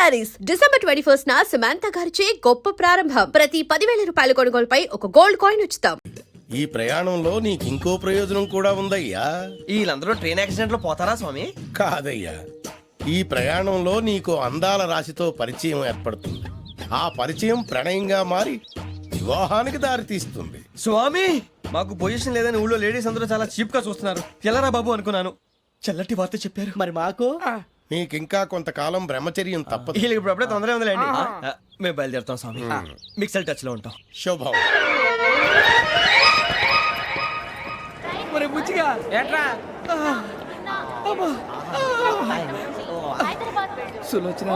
Saris December 21 Samantha గారిచే గొప్ప ప్రారంభం. ప్రతి 10,000 రూపాయల కొనుగోలుపై ఒక గోల్డ్ కాయిన్ ఉచితం. ఈ ప్రయాణంలో నీకు ఇంకో ప్రయోజనం కూడా ఉందయ్యా. వీళ్ళందరూ ట్రైన్ యాక్సిడెంట్ లో పోతారా స్వామి? కాదయ్యా, ఈ ప్రయాణంలో నీకు అందాల రాశితో పరిచయం ఏర్పడుతుంది. ఆ పరిచయం ప్రణయంగా మారి వివాహానికి దారితీస్తుంది. స్వామి, మాకు పొజిషన్ లేదని ఊళ్ళో లేడీస్ అందరూ చాలా చీప్ గా చూస్తున్నారు. ఎలారా బాబు అనుకున్నాను. చల్లటి వార్త చెప్పారు. మరి మాకు నీకింకా కొంతకాలం బ్రహ్మచర్యం తప్పదు. వీళ్ళకి ఇప్పుడు అప్పుడే తొందరగా ఉందిలేండి. మేము బయలుదేరుతాం స్వామి. మిక్సెల్ టచ్ లో ఉంటాం. శుభం. మరి బుచ్చిగా ఏట్రా సులోచన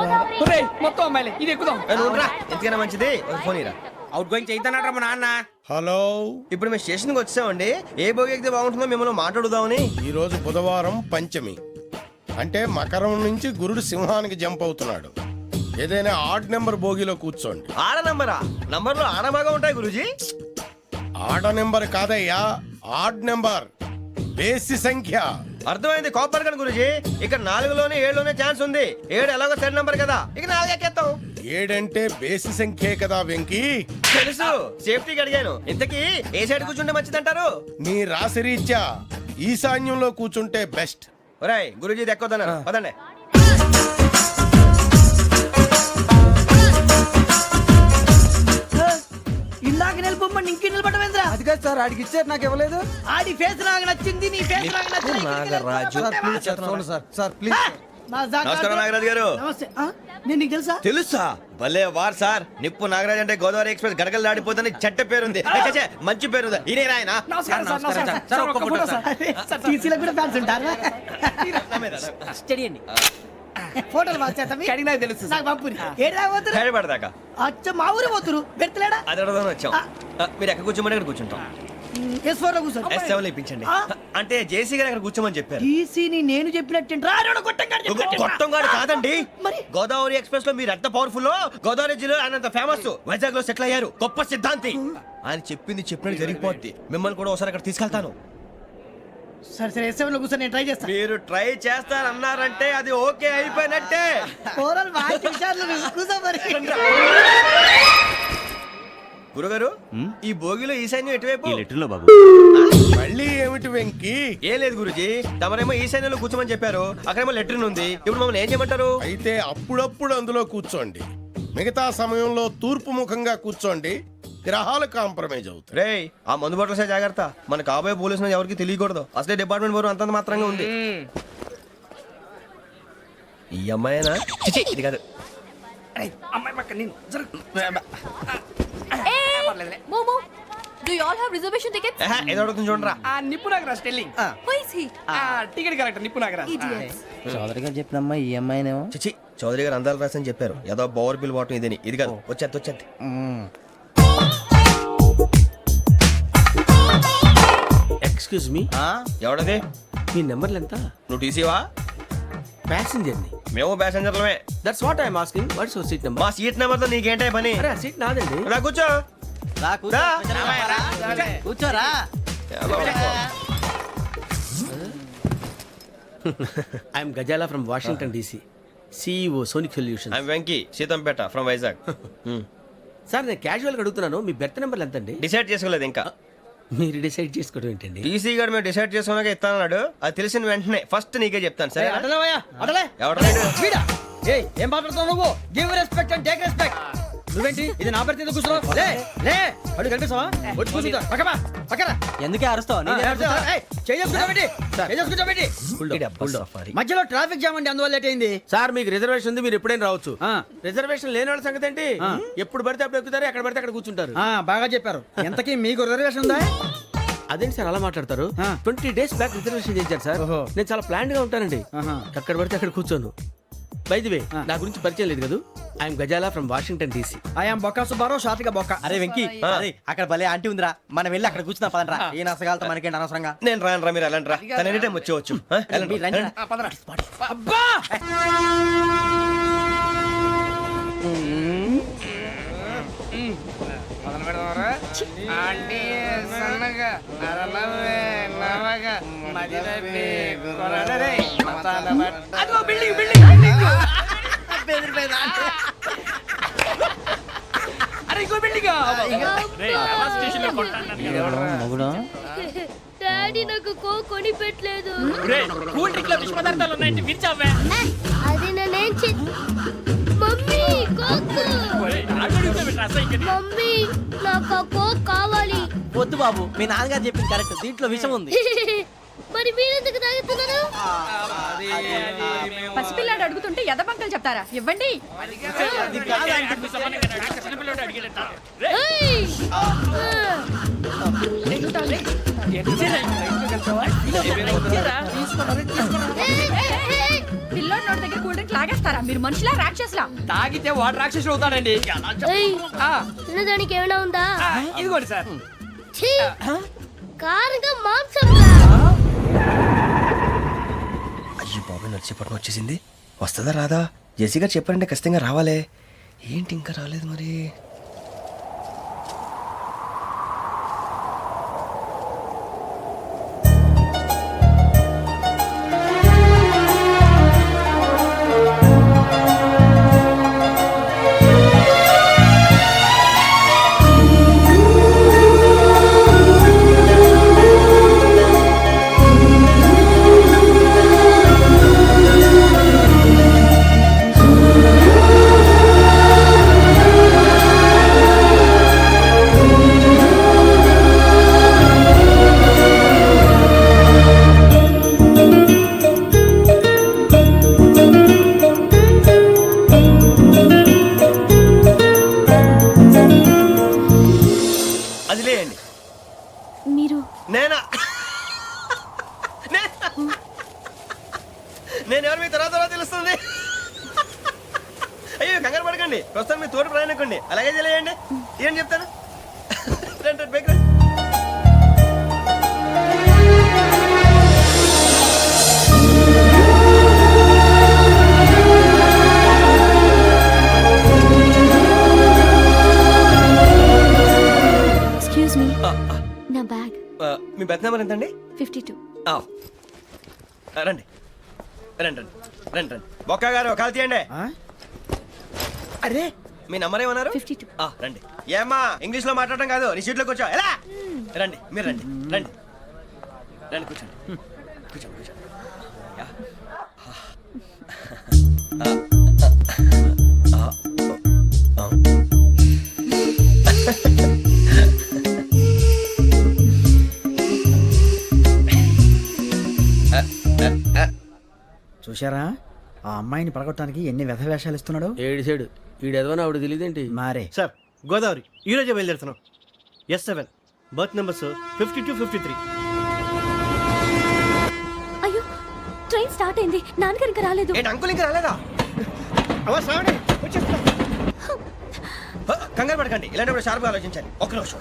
మొత్తం అమ్మాయిలే ఇది ఎక్కుదాం. ఎందుకైనా మంచిది ఫోన్ ఇరా. అవుట్ గోయింగ్ చేద్దానట్రా మా నాన్న. హలో, ఇప్పుడు మేము స్టేషన్ కి వచ్చామండి. ఏ బోగి ఎక్కితే బాగుంటుందో మిమ్మల్ని మాట్లాడుదామని. ఈ రోజు బుధవారం పంచమి, అంటే మకరం నుంచి గురుడు సింహానికి జంప్ అవుతున్నాడు. ఏదైనా ఆడ్ నెంబర్ బోగిలో కూర్చోండి. ఆడ నంబరా? నంబర్లు ఆడ బాగా ఉంటాయి గురూజీ. ఆడ నెంబర్ కాదయ్యా, ఆడ్ నెంబర్, బేసి సంఖ్య. అర్థమైంది. కాపర్ కానీ గురూజీ, ఇక్కడ 4లోనే 7లోనే ఛాన్స్ ఉంది. 7 ఎలాగో సెడ్ నంబర్ కదా, ఇక 4 ఎక్కేస్తాం. 7 అంటే బేసి సంఖ్యే కదా వెంకీ. తెలుసు, సేఫ్టీకి అడిగాను. ఇంతకీ ఏ సైడ్ కూర్చుంటే మంచిదంటారు? నీ రాశి రీత్యా ఈశాన్యంలో కూర్చుంటే బెస్ట్. ఒరాయ్ గురూజీ దెక్కొద్దన్నారు, పదండి. ఇందాక నిలబొమ్మని ఇంకే నిలబడమేంద్రా? అది కాదు సార్, ఆడికి ఇచ్చారు, నాకు ఇవ్వలేదు. ఆడి ఫేస్ నాకు నచ్చింది, నీ ఫేస్ నాకు నచ్చింది. నాగరాజు. Sir please. నమస్కారం నాగరాజు గారు. నమస్తే. నేను నీకు తెలుసా? తెలుసా? భలే వార్ సార్. నిప్పు నాగరాజ్ అంటే గోదావరి ఎక్స్ప్రెస్ గడగలు దాడిపోతుంది చెట్ట పేరుంది. మంచి పేరు. ఇదే ఆయన. నమస్కారం సార్. నమస్కారం సార్. ఒక్క ఫోటో సార్. టీసీలో కూడా ఫ్యాన్స్ ఉంటారా? స్టడీ అండి. ఫోటోలు మార్చేస్తాం. కడిగి నాకు తెలుసు. నాకు పంపుని. ఏడా పోతురు? హైదరాబాద్. అచ్చ మా ఊరు పోతురు. పెడతలేడా? అది అడగదాం వచ్చాం. మీరు ఎక్కడ కూర్చోమని అక్కడ కూర్చుంటాం. S4 లో కూర్చో. S7 ఇప్పించండి. అంటే జేసీ గారు అక్కడ కూర్చోమని చెప్పారు. టీసీని నేను చెప్పినట్టు గొట్టంగాడు కాదండి. మరి గోదావరి ఎక్స్ప్రెస్ లో మీరు ఎంత పవర్ఫుల్, గోదావరి జిల్లా ఆయన ఫేమస్. వైజాగ్ లో సెటిల్ అయ్యారు. గొప్ప సిద్ధాంతి. ఆయన చెప్పింది చెప్పినట్టు జరిగిపోద్ది. మిమ్మల్ని కూడా ఒకసారి అక్కడ తీసుకెళ్తాను. సరే సరే, S7 లో కూర్చొని నేను ట్రై చేస్తాను. మీరు ట్రై చేస్తారన్నారంటే అది ఓకే అయిపోయినట్టే. ఓరల్ వాయిస్ విషయాలు కూర్చో మరి. గురుగారు, ఈ భోగిలో ఈశాన్యం ఎటువైపు? మళ్ళీ ఏమిటి వెంకీ? ఏం లేదు గురుజీ, తమరేమో ఈశాన్యంలో కూర్చోమని చెప్పారు. అక్కడేమో లెట్రిన్ ఉంది. ఇప్పుడు మమ్మల్ని ఏం చేయమంటారు? అయితే అప్పుడప్పుడు అందులో కూర్చోండి. మిగతా సమయంలో తూర్పు ముఖంగా కూర్చోండి. గ్రహాలు కాంప్రమైజ్ అవుతాయి. రేయ్, ఆ మందు బట్టలసే జాగ్రత్త. మన కాబోయే పోలీసులు ఎవరికి తెలియకూడదు. అసలే డిపార్ట్మెంట్ బోరు అంతంత మాత్రంగా ఉంది. ఈ అమ్మాయినా? చిచి, ఇది కాదు. అమ్మాయి పక్క నేను Momo, do you all have reservation tickets? ఏదో అడుగుతుంది చూడరా. నిప్పు Nagaraj telling. Who is he? Ticket correct. నిప్పు నాగరాజ్. Idiots. చౌదరి గారు చెప్పినమ్మా ఈ అమ్మాయినేమో. చిచి, చౌదరి గారు అందాలు రాసని చెప్పారు. ఏదో బోర్ బిల్ వాటం ఇదని. ఇది కాదు. వచ్చేది. Excuse me, ఎవడది? మీ నెంబర్లు ఎంత? నువ్వు టీసీవా? ప్యాసింజర్ ని. మేము ప్యాసెంజర్లమే. That's what I'm asking. What's your seat number? మా సీట్ నెంబర్ తో నీకేంటే పని? అరే, ఆ సీట్ నాదండి. రా కూర్చో. రా. కూర్చోరా. I am Gazala from Washington DC, CEO sonic solutions. I am Venky, Seethampeta from Vizag. Sir, నేను క్యాజువల్ గా అడుగుతున్నాను, మీ బెర్త్ నెంబర్లు ఎంత అండి? డిసైడ్ చేసుకోలేదు ఇంకా. మీరు డిసైడ్ చేసుకోవడం ఏంటండి? టీసీ గారు మేము డిసైడ్ చేసుకున్నాక ఇస్తానన్నాడు. అది తెలిసిన వెంటనే ఫస్ట్ నీకే చెప్తాను. సరే? అటలే ఎవడ ఏం మాట్లాడుతావు నువ్వు? Give respect and take respect. నువ్వేంటి ఇది నా పరిస్థితి కూర్చున్నావు? లే అడుగు కనిపిస్తావా? వచ్చి కూర్చుంటా. పక్కరా. ఎందుకే అరుస్తావు? మధ్యలో ట్రాఫిక్ జామ్ అండి, అందువల్ల లేట్ అయింది. సార్, మీకు రిజర్వేషన్ ఉంది, మీరు ఎప్పుడైనా రావచ్చు. రిజర్వేషన్ లేని వాళ్ళ సంగతి ఏంటి? ఎప్పుడు పడితే అప్పుడు ఎక్కుతారు, ఎక్కడ పడితే అక్కడ కూర్చుంటారు. బాగా చెప్పారు. ఎంతకీ మీకు రిజర్వేషన్ ఉందా? అదేంటి సార్ అలా మాట్లాడతారు? 20 days బ్యాక్ రిజర్వేషన్ చేయించారు సార్. నేను చాలా ప్లాన్డ్ గా ఉంటానండి. అక్కడ పడితే అక్కడ కూర్చోను. బై ది వే, నా గురించి పరిచయం లేదు కదా. I am Gazala from Washington DC. I am Bokka Subbarao, షాతిక బొక్క. అరే వెంకీ, అక్కడ భలే ఆంటీ ఉందిరా, మనం వెళ్ళి అక్కడ కూర్చున్నా పదనరా. ఏ నసగాలతో మనకేంటి అనవసరంగా. నేను రాను. మీరు ఎలాంటి రా, తన ఎనీ టైం వచ్చేవచ్చు. అబ్బా అరే ఇంకో బిల్డింగ్ డాడీ నాకు కోక్ కొని పెట్టలేదు కూల్ డ్రింక్ లో విష పదార్థాలు ఉన్నాయంటే విరిచావే అది నేనేం మమ్మీ కోక్ మమ్మీ నాకు ఆ కోక్ కావాలి వద్దు బాబు మీ నాన్నగారు చెప్పింది కరెక్ట్, దీంట్లో విషయం ఉంది. మరి మీరెందుకు తాగుతున్నారు పసిపిల్లాడు అడుగుతుంటే ఎదబంకలు చెప్తారా? ఇవ్వండి. ఏయ్! పిల్లోడి నోటి దగ్గర కూల్ డ్రింక్ లాగేస్తారా? మీరు మనుషులా రాక్షసులా? తాగితే వాడు రాక్షసుడు అవుతాడండి. ఏయ్! తినడానికి ఏమైనా ఉందా ఇదిగోండి సార్. ఛీ! కారంగా మాంసం అయ్యో బాబాయ్ నడిచేపట్నం వచ్చేసింది. వస్తుందా రాదా? జెసి గారు చెప్పారంటే ఖచ్చితంగా రావాలే. ఏంటి ఇంకా రాలేదు మరి? అది లేయండి. మీరు నేనా? నేను ఎవరు మీ తర్వాత తెలుస్తుంది. అయ్యో కంగారు పడకండి, ప్రస్తుతం మీ తోటి ప్రయాణకండి. అలాగే తెలియండి. ఏం చెప్తాను రండి బైక్ రండి. ఎక్స్క్యూజ్ మీ నా బ్యాగ్ మీ బెత్ నెంబర్ ఎంతండి? 52 రండి రండి రండి రండి రండి. బొక్క గారు కాల్ తీయండి. అరే మీ నంబర్ ఏమన్నారు? 52 రండి. ఏమ్మా ఇంగ్లీష్ లో మాట్లాడటం కాదు, నీ సీట్లోకి వచ్చా. ఎలా రండి, మీరు రండి రండి రండి కూర్చోండి కూర్చోండి కూర్చోండి. యా. చూశారా ఆ అమ్మాయిని పడగొట్టడానికి ఎన్ని వ్యధ వేషాలు ఇస్తున్నాడు. ఏడు సైడు ఈడు ఎదవని ఆవిడ తెలియదేంటి? మారే సార్ గోదావరి ఈ రోజే బయలుదేరుతున్నాం. S7 berth numbers 52, 53. అయ్యో ట్రైన్ స్టార్ట్ అయింది, నాన్నగారు ఇంకా రాలేదు. ఏంటి అంకుల్ ఇంకా రాలేదా? కంగారు పడకండి, ఇలాంటప్పుడు షార్ప్గా ఆలోచించండి. ఒక్క నిమిషం.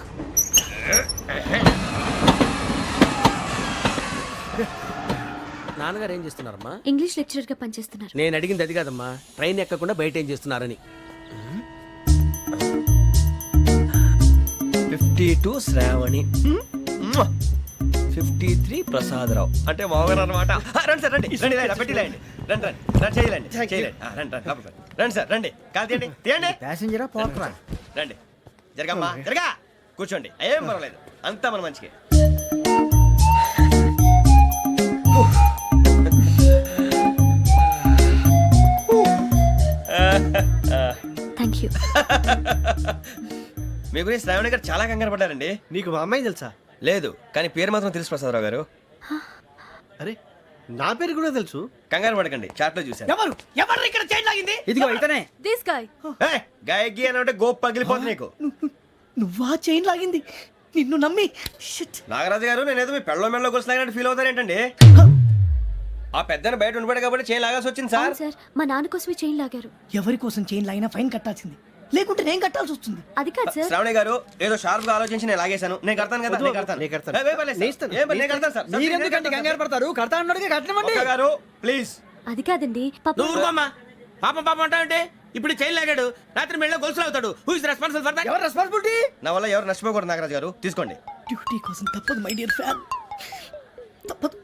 నాన్నగారు ఏం చేస్తున్నారమ్మా? ఇంగ్లీష్ లెక్చరర్ గా పనిచేస్తున్నారు. నేను అడిగింది అది కాదమ్మా, ట్రైన్ ఎక్కకుండా బయట ఏం చేస్తున్నారని. 52 శ్రావణి, 53 ప్రసాదరావు అంటే మామగారు అనమాట. రండి సార్ రండి రండి రండి పెట్టి లేండి. రండి రండి రండి చేయలేండి చేయలేండి. రండి రండి లోపలికి రండి. రండి సార్ రండి, కాల్ తీయండి తీయండి. ప్యాసింజరా పోట్రా. రండి జరగమ్మా జరగా కూర్చోండి, ఏం పర్వాలేదు, అంతా మన మంచికి. Thank you. మీ గురించి శ్రావణి గారు చాలా కంగారు పడ్డారండి. నీకు మా అమ్మాయి తెలుసా? లేదు, కానీ పేరు మాత్రం తెలుసు ప్రసాదరావు గారు. అరే నా పేరు కూడా తెలుసు. కంగారు పడకండి, చాట్ లో చూశాను. ఎవరు ఎవరు ఇక్కడ చైన్ లాగింది? ఇదిగో ఇతనే. This guy. గాయకి అని అంటే గోప్ పగిలిపోతుంది నీకు. నువ్వా చైన్ లాగింది? నిన్ను నమ్మి షిట్. నాగరాజు గారు నేనేదో మీ పెళ్ళ మెళ్ళలో కొలిసిలాగినట్టు ఫీల్ అవుతారు ఏంటండి? ఆ పెద్దని బయట ఉండిపోయాడు కాబట్టి చేయి లాగాల్సి వచ్చింది సార్. సార్ మా నాన్న కోసమే చైన్ లాగారు. ఎవరి కోసం చైన్ లాగినా ఫైన్ కట్టాల్సింది, లేకుంటే నేను కట్టాల్సి వస్తుంది. అది కాదు సార్. శ్రావణి గారు ఏదో షార్ప్ గా ఆలోచించి నేను లాగేశాను. నేను కడతాను కదా, నేను కడతాను. నేను కడతాను. ఏ, ఏ, పర్లేదు సార్. ఏ, నేను కడతాను సార్. మీరెందుకంటే కంగారు పడతారు? కడతా అన్నాడుగా కట్టమండి. ఒక్క గారు ప్లీజ్. అది కాదండి పాప. నువ్వు ఊరుకోమ్మా. పాపం పాపం అంటావంటే ఇప్పుడు చైన్ లాగాడు, రాత్రి మెళ్ళ గొలుసులు అవుతాడు. Who is responsible for that? ఎవరు రెస్పాన్సిబిలిటీ? నా వల్ల ఎవరు నష్టపోకూడదు నాగరాజు గారు, తీసుకోండి. డ్యూటీ కోసం తప్పదు మై డియర్ ఫ్యాన్, తప్పదు.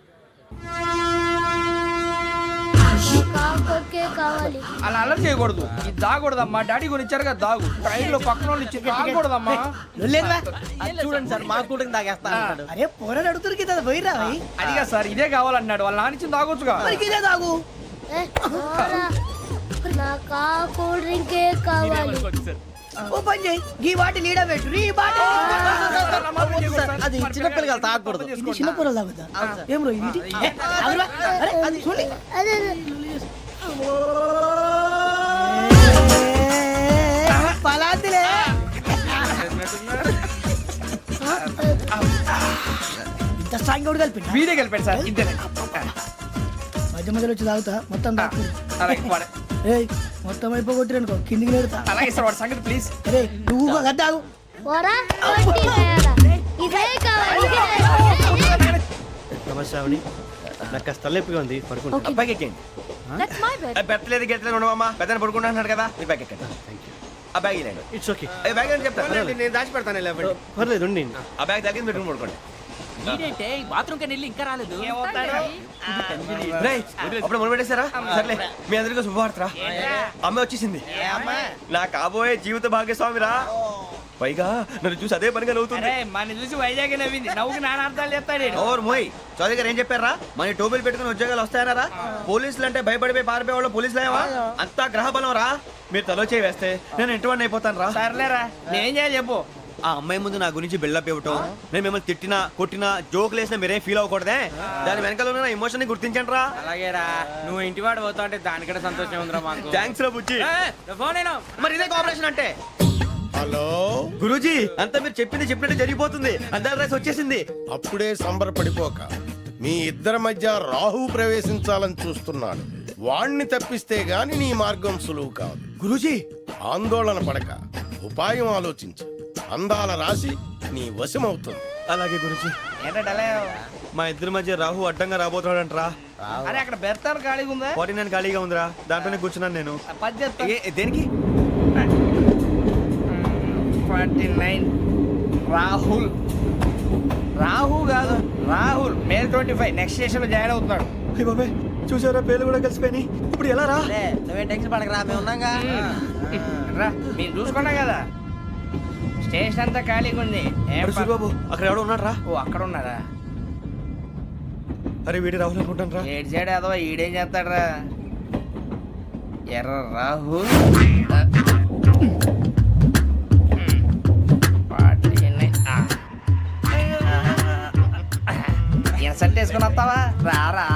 కాకొక్కే కావాలి. అలా అలర్ చేయకూడదు. ఇది దాగకూడదమ్మా. డాడీ కొని ఇచ్చారు కదా దాగు. ట్రైన్ లో పక్కన వాళ్ళు ఇచ్చి దాగకూడదమ్మా. లేదురా అది చూడండి సార్ మా కూడా తాగేస్తా అంటాడు. అరే పోరాడు అడుగుతారు కదా పోయిరా భయ్. అదిగా సార్ ఇదే కావాలన్నాడు. వాళ్ళ నాన్న ఇచ్చింది తాగొచ్చుగా. మరి ఇదే తాగు. నాకు ఆ కూల్ డ్రింకే కావాలి. ఓ పని చేయి ఈ బాటి లీడ పెట్టు ఈ బాటి అది చిన్నపిల్లలు తాగకూడదు. ఇది చిన్న పొరలు తాగుతా ఏం రో ఇది ఏ, ఆగురా. అరే అది చూడండి అదే పలాతిలే ఇంత స్ట్రాంగ్ కూడా కలిపి వీడే గెలిపాడు సార్. ఇంతేనే. మధ్య మధ్యలో వచ్చి తాగుతా మొత్తం తాగు అలాగే వాడు. ఏయ్ మొత్తం అయిపోగొట్టిరనుకో కిందికి నేడుతా అలాగే సార్ వాడు సంగతి ప్లీజ్. అరే నువ్వు గద్దాగు పోరా కొట్టి తయారా. ఇదే కావాలి ఇదే. నమస్తే ఆవిడ నాకు కాస్త తలెప్పిగా ఉంది పడుకుంటా బ్యాగ్ ఎక్కండి. That's my bed. పెట్టలేదు గెట్టలేదు ఉండమమ్మా పెద్దని పడుకుంటున్నాడు కదా మీ బ్యాగ్ ఎక్కండి. ఆ బ్యాగ్ ఇలాండి ఇట్స్ ఓకే బ్యాగ్ అని చెప్తాను. నేను దాచి పెడతాను లేవండి పర్లేదు ఉండి ఆ బ్యాగ్ తగ్గింది పెట్టుకుని పడుకోండి. బాత్రూమ్ కని వెళ్ళి ఇంకా రాలేదు. రేయ్, అప్పుడు మొదలు పెట్టేశారా? సర్లే మీ అందరికీ శుభవార్తరా. అమ్మ వచ్చేసింది. నా కాబోయే జీవిత భాగ్యస్వామిరా. పైగా నన్ను చూసి అదే పనిగా నవ్వుతుంది. మన చూసి వైజాగ్ నవ్వింది. నవ్వుకి నాన్న అర్థాలు చెప్తాడు. ఓర్ మోయ్ చౌదరి గారు ఏం చెప్పారా? మన టోబీలు పెట్టుకుని ఉద్యోగాలు వస్తాయన్నారా? పోలీసులు అంటే భయపడిపోయి పారిపోయే వాళ్ళు పోలీసులేవా? అంతా గ్రహ బలం రా. మీరు తలో చేయి వేస్తే నేను ఇంటివాడిని అయిపోతాను రా. సర్లేరా నేం చేయాలి చెప్పు. ఆ అమ్మాయి ముందు నా గురించి బిల్డప్ ఇవ్వటం, నేను మిమ్మల్ని తిట్టినా కొట్టినా జోకులు వేసినా మీరేం ఫీల్ అవ్వకూడదే. దాని వెనకాల ఉన్న ఎమోషన్ ని గుర్తించండి రా. అలాగేరా నువ్వు ఇంటివాడు పోతా అంటే దానికంటే సంతోషం ఉందిరా మాకు. థ్యాంక్స్ రా బుజ్జి. ఫోన్ అయినా మరి ఇదే కోఆపరేషన్ అంటే. హలో గురూజీ అంతా మీరు చెప్పింది చెప్పినట్టు జరిగిపోతుంది. అందరి రైస్ వచ్చేసింది. అప్పుడే సంబరపడిపోక మీ ఇద్దరి మధ్య రాహు ప్రవేశించాలని చూస్తున్నాడు. వాణ్ణి తప్పిస్తే గాని నీ మార్గం సులువు కాదు. గురూజీ ఆందోళన పడక ఉపాయం ఆలోచించు. అందాల రాశి నీ వశమవుతుంది. అలాగే గురూజీ. ఏంటంటే మా ఇద్దరి మధ్య రాహు అడ్డంగా రాబోతున్నాడంట్రా. అరే అక్కడ బెర్తాను ఖాళీగా ఉందా? 49 ఖాళీగా ఉందిరా. దాంట్లోనే కూర్చున్నాను నేను. పది చెప్తా. దేనికి? 49 రాహుల్. రాహు కాదు రాహుల్. మే 25 నెక్స్ట్ స్టేషన్ లో జాయిన్ అవుతున్నాడు. అయ్య బాబాయ్ చూసారా పేర్లు కూడా కలిసిపోయినాయి. ఇప్పుడు ఎలా రా? నువ్వేం టెన్షన్ పడకరా మేము ఉన్నాగా. రా మీరు చూసుకున్నాం కదా స్టేషన్ అంతా ఖాళీగా ఉంది. ఏం ప- బాబు అక్కడ ఎవడో ఉన్నాడు రా. ఓ అక్కడ ఉన్నారా? అరే వీడి రాహుల్ అనుకుంటాను రా. ఏడు సైడ్ అదో ఈడేం చేస్తాడరా? ఎర్ర రాహుల్. ఇన్సల్ట్ వేసుకుని వస్తావా? రారా.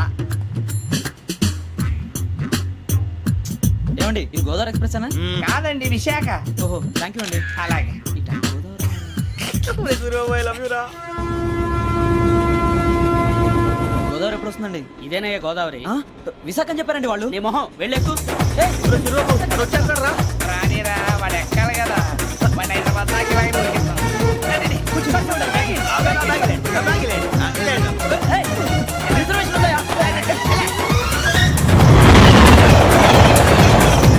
ఏమండి ఇది గోదావరి ఎక్స్ప్రెస్ అనా? కాదండి విశాఖ. ఓహో థ్యాంక్ యూ అండి. అలాగే గోదావరి ఎప్పుడు వస్తుందండి? ఇదేనయ్య గోదావరి. విశాఖ అని చెప్పారండి వాళ్ళు. నీ మొహం వెళ్ళెక్కు. వచ్చేస్తాడు రా. రానిరా వాడు ఎక్కాలి కదా. వాడిని హైదరాబాద్ దాకా ఇలాగే దొరికిస్తాం. రండి, రండి. కూర్చో. ఆ బ్యాగ్ ఇలాండి.